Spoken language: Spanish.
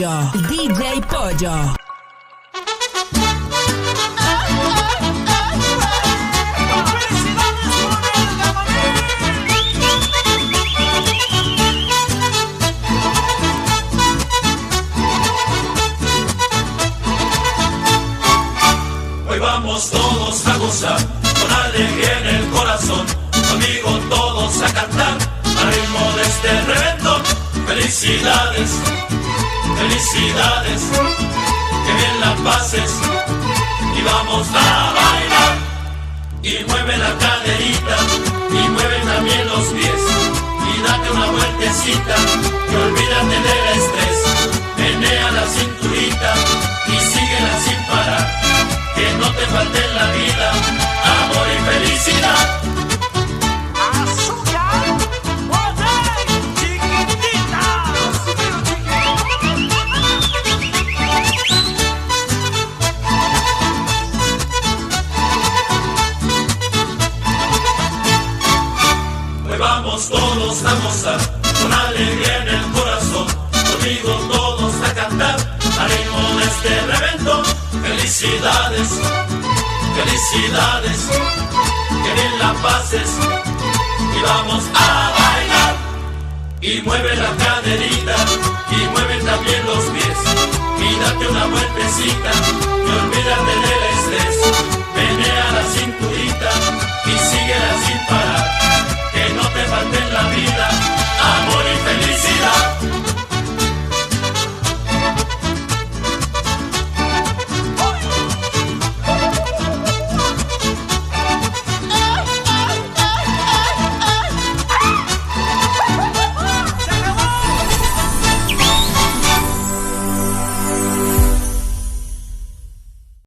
Pollo, DJ Pollo. Hoy vamos todos a gozar, con alegría en el corazón, conmigo todos a cantar, al ritmo de este reventón. Felicidades, felicidades, que bien la pases, y vamos a bailar. Y mueve la caderita, y mueve también los pies, y date una vueltecita, y olvídate del estrés. Menea la cinturita, y síguela sin parar, que no te falte en la vida amor y felicidad. Hoy vamos todos a gozar, con alegría en el corazón, conmigo todos a cantar, al ritmo de este reventón. Felicidades, felicidades, que bien la pases, y vamos a bailar. Y mueve la caderita, y mueve también los pies, y date una vueltecita, y olvídate del estrés.